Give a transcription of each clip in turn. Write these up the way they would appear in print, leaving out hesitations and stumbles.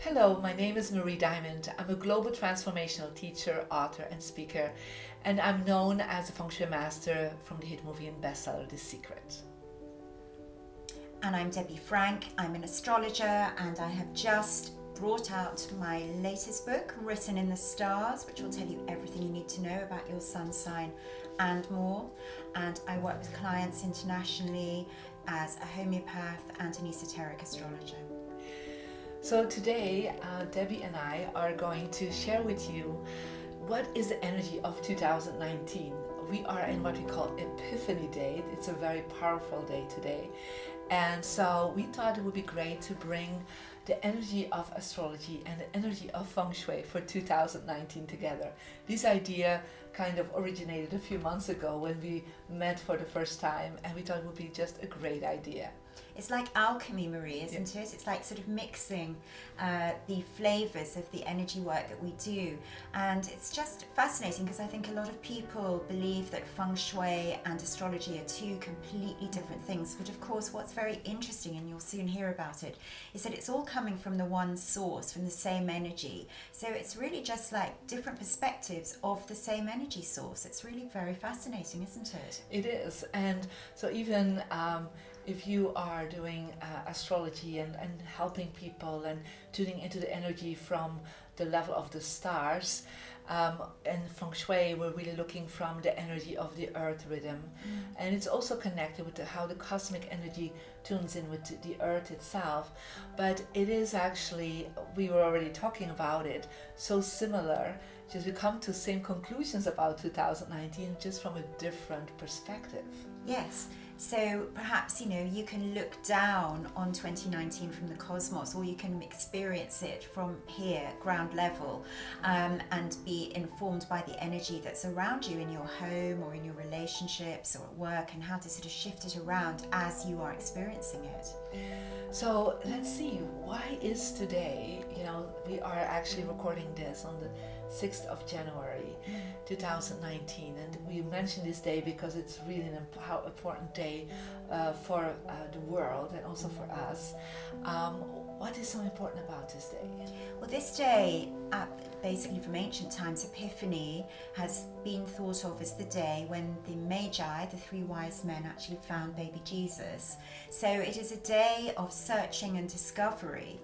Hello, my name is Marie Diamond. I'm a global transformational teacher, author, and speaker, and I'm known as a Feng Shui master from the hit movie and bestseller, The Secret. And I'm Debbie Frank. I'm an astrologer, and I have just brought out my latest book, Written in the Stars, which will tell you everything you need to know about your sun sign and more. And I work with clients internationally as a homeopath and an esoteric astrologer. So today, Debbie and I are going to share with you what is the energy of 2019. We are in what we call Epiphany Day. It's a very powerful day today. And so we thought it would be great to bring the energy of astrology and the energy of Feng Shui for 2019 together. This idea kind of originated a few months ago when we met for the first time, and we thought it would be just a great idea. It's like alchemy, Marie, isn't it? It's like sort of mixing the flavors of the energy work that we do. And it's just fascinating because I think a lot of people believe that Feng Shui and astrology are two completely different things. But of course, what's very interesting, and you'll soon hear about it, is that it's all coming from the one source, from the same energy. So it's really just like different perspectives of the same energy source. It's really very fascinating, isn't it? It is. And so even if you are doing astrology and helping people and tuning into the energy from the level of the stars, and Feng Shui, we're really looking from the energy of the earth rhythm. And it's also connected with how the cosmic energy tunes in with the earth itself. But it is actually, we were already talking about it, so similar, just we come to the same conclusions about 2019, just from a different perspective. Yes. So perhaps, you can look down on 2019 from the cosmos, or you can experience it from here, ground level, and be informed by the energy that's around you in your home or in your relationships or at work, and how to sort of shift it around as you are experiencing it. So let's see, why is today, we are actually recording this on the 6th of January 2019, and we mention this day because it's really an important day for the world and also for us. What is so important about this day? Well, this day, basically from ancient times, Epiphany has been thought of as the day when the Magi, the three wise men, actually found baby Jesus. So it is a day of searching and discovery.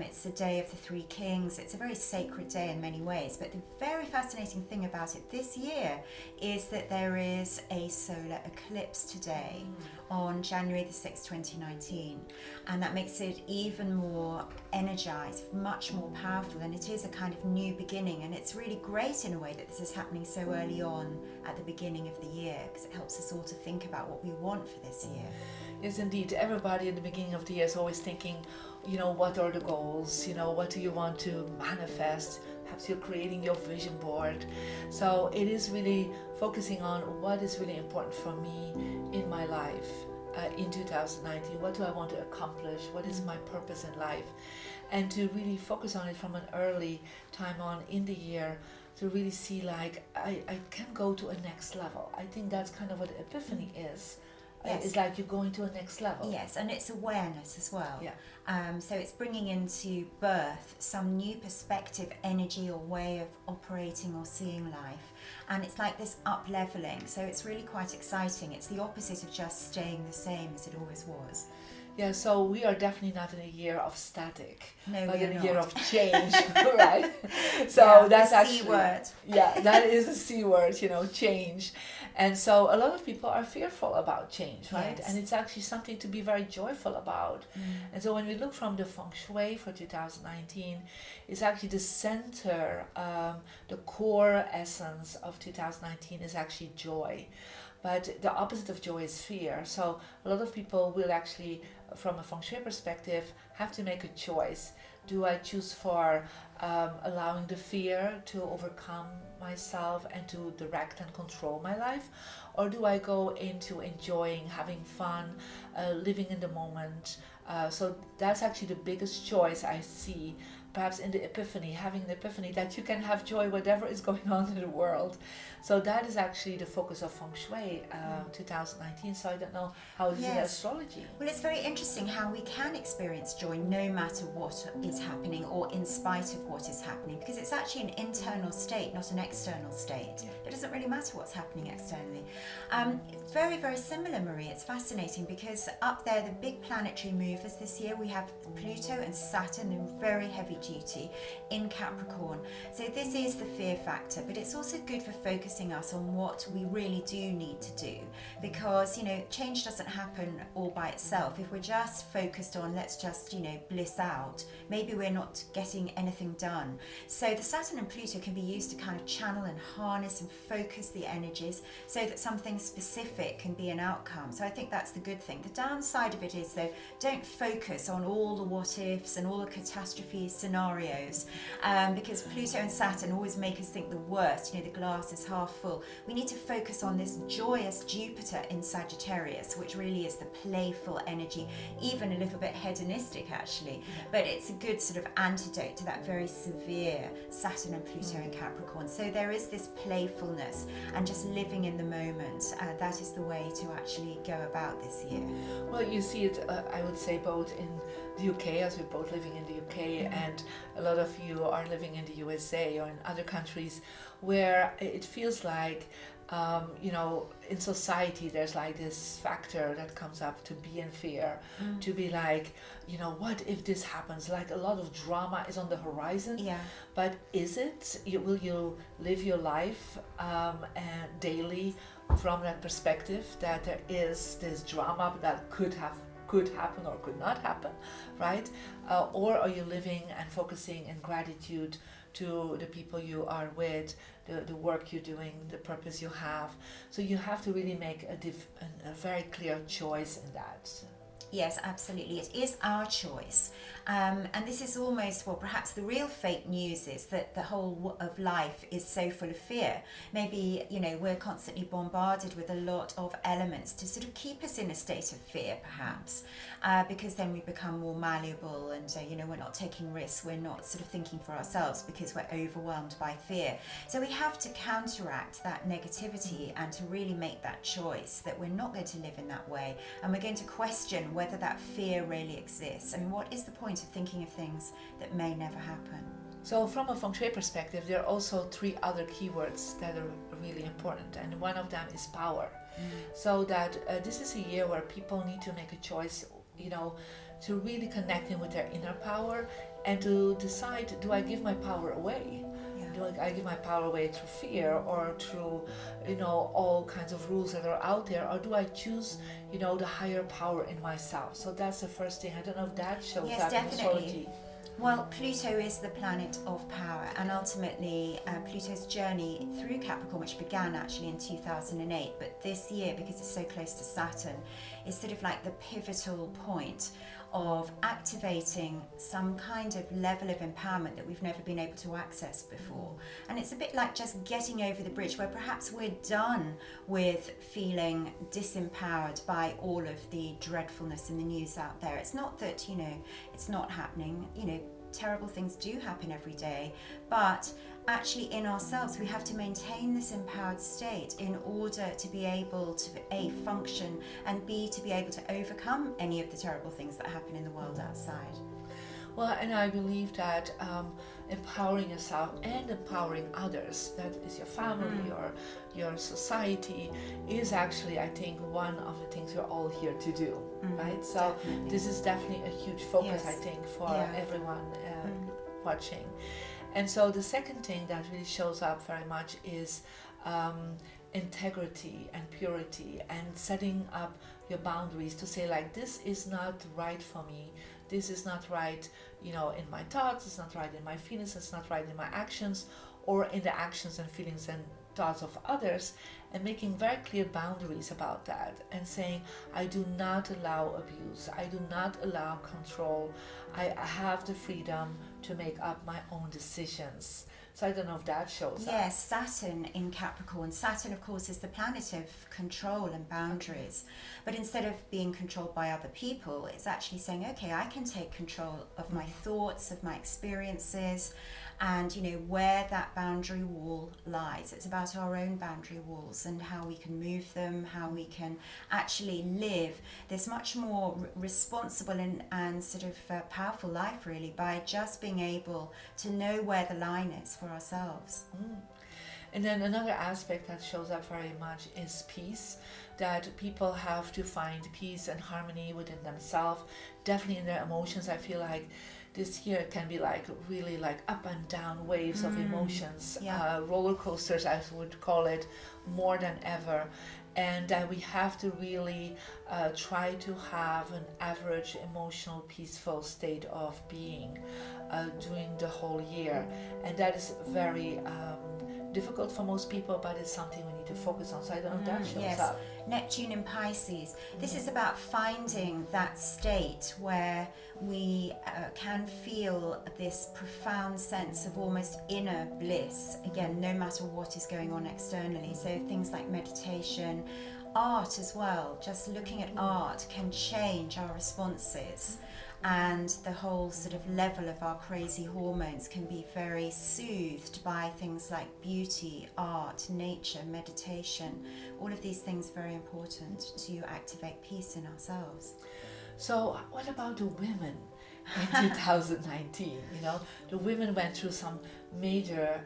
It's the day of the three kings. It's a very sacred day in many ways. But the very fascinating thing about it this year is that there is a solar eclipse today on January the 6th, 2019. And that makes it even more energized, much more powerful. And it is a kind of new beginning. And it's really great in a way that this is happening so early on at the beginning of the year, because it helps us all to think about what we want for this year. Yes, indeed. Everybody in the beginning of the year is always thinking, what are the goals? What do you want to manifest? Perhaps you're creating your vision board. So it is really focusing on what is really important for me in my life in 2019. What do I want to accomplish? What is my purpose in life? And to really focus on it from an early time on in the year, to really see like I can go to a next level. I think that's kind of what Epiphany is. Yes. It's like you're going to a next level. Yes, and it's awareness as well. Yeah. So it's bringing into birth some new perspective, energy, or way of operating or seeing life. And it's like this up-leveling. So it's really quite exciting. It's the opposite of just staying the same as it always was. Yeah, so we are definitely not in a year of static, no, but in a not. year of change, right? So yeah, that's the actually C word. Yeah, that is a C word, change. And so a lot of people are fearful about change, right? Yes. And it's actually something to be very joyful about. And so when we look from the Feng Shui for 2019, it's actually the center, the core essence of 2019 is actually joy. But the opposite of joy is fear. So a lot of people will actually, from a Feng Shui perspective, have to make a choice. Do I choose for allowing the fear to overcome myself and to direct and control my life? Or do I go into enjoying, having fun, living in the moment? So that's actually the biggest choice I see, perhaps in the Epiphany, having the Epiphany that you can have joy whatever is going on in the world. So that is actually the focus of Feng Shui 2019. So I don't know how it is in astrology. Well, it's very interesting how we can experience joy no matter what is is happening or in spite of what is happening, because it's actually an internal state, not an external state. It doesn't really matter what's happening externally. It's very, very similar, Marie. It's fascinating because up there, the big planetary movers this year, we have Pluto and Saturn, they're very heavy duty in Capricorn. So this is the fear factor, but it's also good for focusing us on what we really do need to do, because, you know, change doesn't happen all by itself. If we're just focused on let's just, you know, bliss out, maybe we're not getting anything done. So the Saturn and Pluto can be used to kind of channel and harness and focus the energies so that something specific can be an outcome. So I think that's the good thing. The downside of it is, though, don't focus on all the what ifs and all the catastrophe scenarios, because Pluto and Saturn always make us think the worst, you know, the glass is half full. We need to focus on this joyous Jupiter in Sagittarius, which really is the playful energy, even a little bit hedonistic actually, but it's a good sort of antidote to that very severe Saturn and Pluto in Capricorn. So there is this playfulness and just living in the moment. That is the way to actually go about this year. Well, you see it, I would say, both in the UK, as we're both living in the UK, and a lot of you are living in the USA or in other countries where it feels like, you know, in society there's like this factor that comes up to be in fear, to be like, you know, what if this happens? Like a lot of drama is on the horizon. Yeah. But is it? Will you live your life and daily from that perspective that there is this drama that could happen or could not happen, right? Or are you living and focusing in gratitude to the people you are with, the work you're doing, the purpose you have? So you have to really make a very clear choice in that. Yes, absolutely. It is our choice. And this is almost, well, perhaps the real fake news is that the whole of life is so full of fear. Maybe, you know, we're constantly bombarded with a lot of elements to sort of keep us in a state of fear, perhaps, because then we become more malleable and, you know, we're not taking risks. We're not sort of thinking for ourselves because we're overwhelmed by fear. So we have to counteract that negativity and to really make that choice that we're not going to live in that way. And we're going to question whether that fear really exists. I mean, what is the point of thinking of things that may never happen? So from a Feng Shui perspective, there are also 3 other keywords that are really important, and one of them is power. So that this is a year where people need to make a choice, you know, to really connect in with their inner power and to decide, do I give my power away? Do I give my power away through fear or through, you know, all kinds of rules that are out there, or do I choose, you know, the higher power in myself? So that's the first thing. I don't know if that shows up in astrology. Well, Pluto is the planet of power, and ultimately Pluto's journey through Capricorn, which began actually in 2008, but this year, because it's so close to Saturn, is sort of like the pivotal point of activating some kind of level of empowerment that we've never been able to access before. And it's a bit like just getting over the bridge where perhaps we're done with feeling disempowered by all of the dreadfulness in the news out there. It's not that, you know, it's not happening, you know, terrible things do happen every day, but actually in ourselves we have to maintain this empowered state in order to be able to A, function, and B, to be able to overcome any of the terrible things that happen in the world outside. Well, and I believe that empowering yourself and empowering others, that is your family or your society, is actually, I think, one of the things we're all here to do, right? So definitely. This is definitely a huge focus, I think, for everyone watching. And so the second thing that really shows up very much is integrity and purity, and setting up your boundaries to say, like, this is not right for me. This is not right, you know, in my thoughts, it's not right in my feelings, it's not right in my actions, or in the actions and feelings and thoughts of others, and making very clear boundaries about that, and saying, I do not allow abuse, I do not allow control, I have the freedom to make up my own decisions. So I don't know if that shows up. Yes, Saturn in Capricorn. Saturn, of course, is the planet of control and boundaries. But instead of being controlled by other people, it's actually saying, okay, I can take control of my thoughts, of my experiences, and where that boundary wall lies. It's about our own boundary walls and how we can move them, how we can actually live this much more responsible and sort of powerful life, really, by just being able to know where the line is for ourselves. And then another aspect that shows up very much is peace, that people have to find peace and harmony within themselves, definitely in their emotions. I feel like this year can be like really like up and down waves of emotions, roller coasters I would call it, more than ever. And that we have to really try to have an average emotional peaceful state of being during the whole year. And that is very difficult for most people, but it's something we need to focus on. So I don't know if that shows up. Neptune in Pisces. This is about finding that state where we can feel this profound sense of almost inner bliss, again, no matter what is going on externally. So things like meditation, art as well, just looking at art can change our responses. And the whole sort of level of our crazy hormones can be very soothed by things like beauty, art, nature, meditation. All of these things are very important to activate peace in ourselves. So what about the women in 2019? The women went through some major,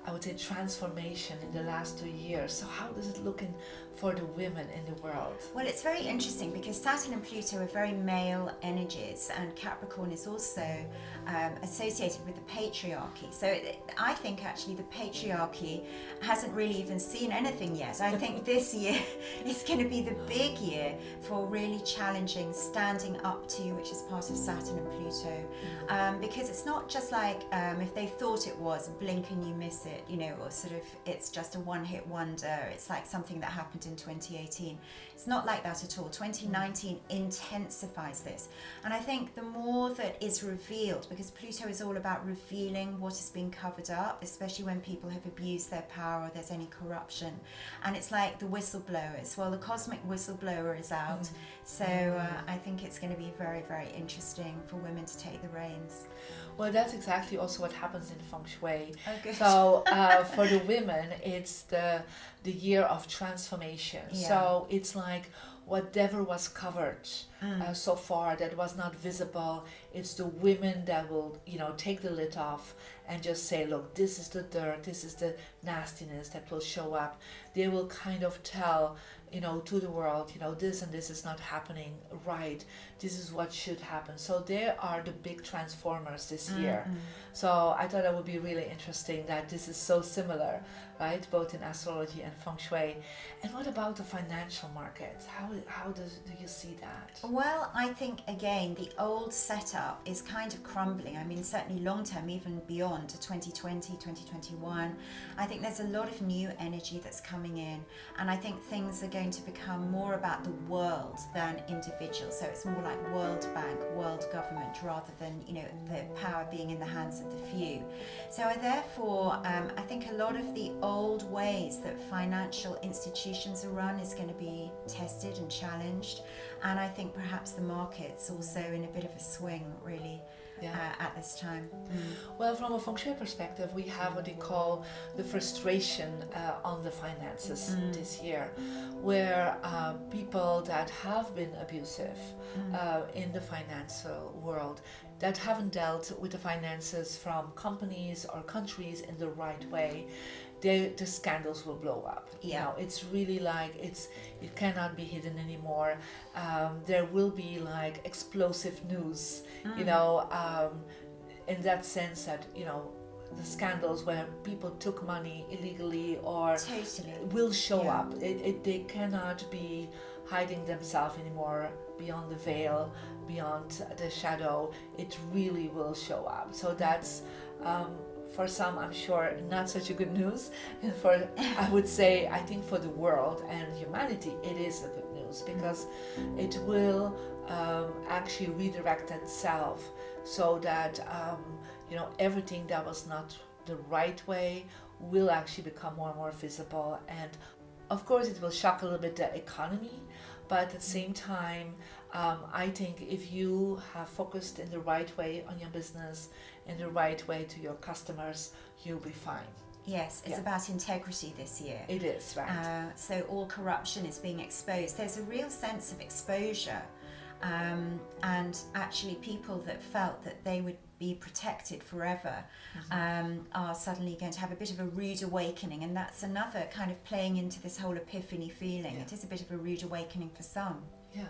I would say, transformation in the last 2 years. So how does it look for the women in the world? Well, it's very interesting because Saturn and Pluto are very male energies, and Capricorn is also associated with the patriarchy. So I think actually the patriarchy hasn't really even seen anything yet. I think this year is going to be the big year for really challenging, standing up to, which is part of Saturn and Pluto, because it's not just like if they thought it was, blink and you miss it, or sort of it's just a one-hit wonder. It's like something that happened in 2018. It's not like that at all. 2019 intensifies this. And I think the more that is revealed, because Pluto is all about revealing what has been covered up, especially when people have abused their power or there's any corruption. And it's like the whistleblowers. Well, the cosmic whistleblower is out. So I think it's going to be very, very interesting for women to take the reins. Well, that's exactly also what happens in Feng Shui. Oh, good. So for the women, it's the year of transformation. Yeah. So it's like whatever was covered so far that was not visible, it's the women that will, take the lid off and just say, look, this is the dirt, this is the nastiness that will show up. They will kind of tell, to the world, this and this is not happening right. This is what should happen. So they are the big transformers this year. So I thought that would be really interesting that this is so similar, right? Both in astrology and Feng Shui. And what about the financial markets? How do you see that? Well, I think, again, the old setup is kind of crumbling. I mean, certainly long term, even beyond to 2020, 2021. I think there's a lot of new energy that's coming in. And I think things are going to become more about the world than individuals. So it's more like World Bank, world government, rather than, the power being in the hands of the few. So therefore, I think a lot of the old ways that financial institutions are run is going to be tested and challenged. And I think perhaps the market's also in a bit of a swing, really, at this time. Well, from a Feng Shui perspective, we have what they call the frustration on the finances this year, where people that have been abusive in the financial world, that haven't dealt with the finances from companies or countries in the right way, the scandals will blow up. It's really like it cannot be hidden anymore. There will be like explosive news, in that sense that the scandals where people took money illegally or will show up. They cannot be hiding themselves anymore beyond the veil, beyond the shadow. It really will show up. So that's for some, I'm sure, not such a good news. And I would say, I think for the world and humanity, it is a good news because it will actually redirect itself so that, everything that was not the right way will actually become more and more visible. And of course, it will shock a little bit the economy, but at the same time, I think if you have focused in the right way on your business, in the right way to your customers, you'll be fine. Yes, it's about integrity this year. It is, right. So all corruption is being exposed. There's a real sense of exposure. And actually people that felt that they would be protected forever are suddenly going to have a bit of a rude awakening. And that's another kind of playing into this whole epiphany feeling. It is a bit of a rude awakening for some. Yeah,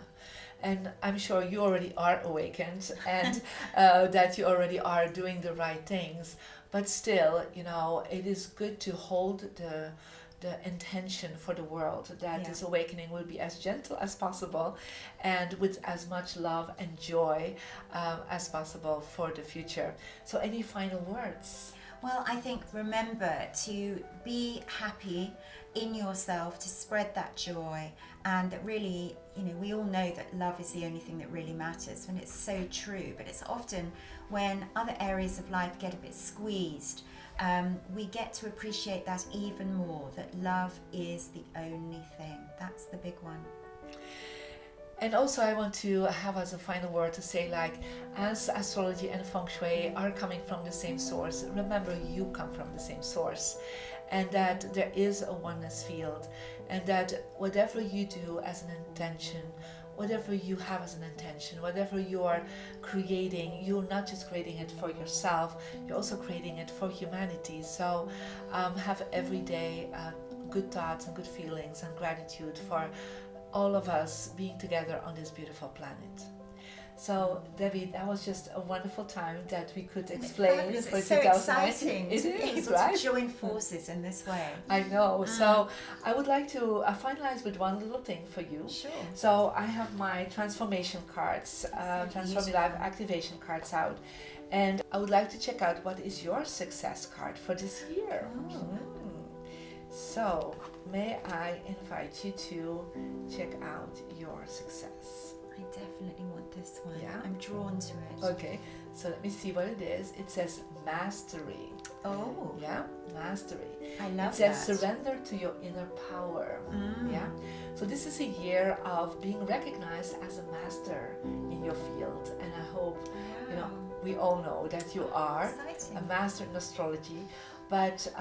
and I'm sure you already are awakened and that you already are doing the right things. But still, you know, it is good to hold the intention for the world that this awakening will be as gentle as possible and with as much love and joy as possible for the future. So any final words? Well, I think remember to be happy in yourself, to spread that joy, and that really, you know, we all know that love is the only thing that really matters, and it's so true, but it's often when other areas of life get a bit squeezed, we get to appreciate that even more, that love is the only thing. That's the big one. And also I want to have as a final word to say, like, as astrology and feng shui are coming from the same source, remember you come from the same source, and that there is a oneness field, and that whatever you do as an intention, whatever you have as an intention, whatever you are creating, you're not just creating it for yourself, you're also creating it for humanity. So have every day good thoughts and good feelings and gratitude for all of us being together on this beautiful planet. So Debbie, that was just a wonderful time that we could explain. It's for so exciting it to is, be able right? to join forces in this way. I know. So I would like to finalize with one little thing for you. Sure. So I have my transformation cards, Transform Your Life activation cards out, and I would like to check out what is your success card for this year. So may I invite you to check out your success. I definitely want this one. Yeah? I'm drawn to it. Okay, so let me see what it is. It says mastery. Oh. Yeah, mastery. I love it says that. surrender to your inner power. Yeah. So this is a year of being recognized as a master in your field, and I hope you know, we all know that you are Exciting. a master in astrology, but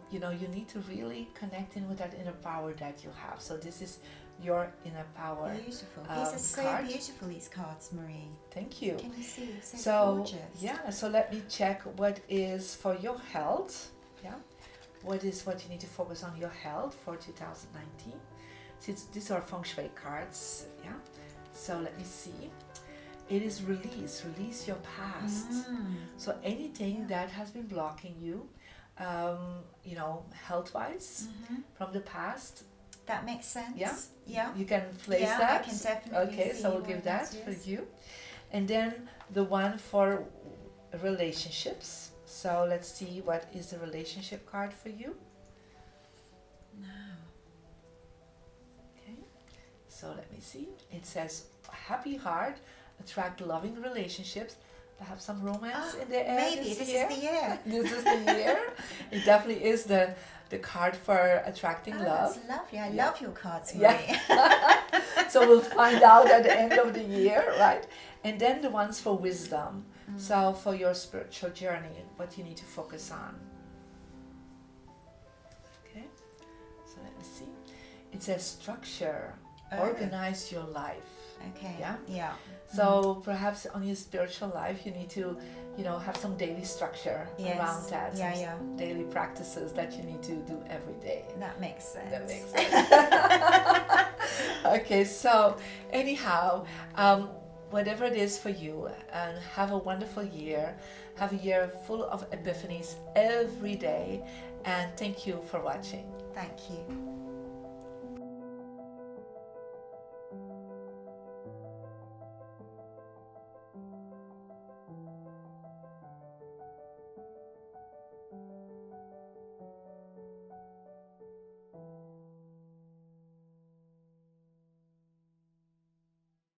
you know, you need to really connect in with that inner power that you have. So this is your inner power. Beautiful. These are so card. beautiful, these cards, Marie. Thank you. Can you see? So Gorgeous. yeah, so let me check what is for your health. Yeah, what is what you need to focus on your health for 2019. Since these are feng shui cards. Yeah, so let me see. It is release your past. So anything that has been blocking you, you know, health-wise from the past. That makes sense. Yeah. Yeah. You can place Yeah, that. I can definitely Okay, see so we'll what give that that for is. you. And then the one for relationships. So let's see what is the relationship card for you. Now. Okay. So let me see. It says happy heart, attract loving relationships. Perhaps some romance in the air. Maybe this is the year. This is the year. It definitely is the card for attracting love. That's lovely. I love your cards, Marie. Yeah. So we'll find out at the end of the year, right? And then the ones for wisdom. So for your spiritual journey, what you need to focus on. Okay. So let me see. It says structure. Organize your life. Okay. Yeah. Yeah. So perhaps on your spiritual life, you need to, you know, have some daily structure around that. Yeah, some daily practices that you need to do every day. That makes sense. That makes sense. Okay, so anyhow, whatever it is for you, and have a wonderful year. Have a year full of epiphanies every day. And thank you for watching. Thank you.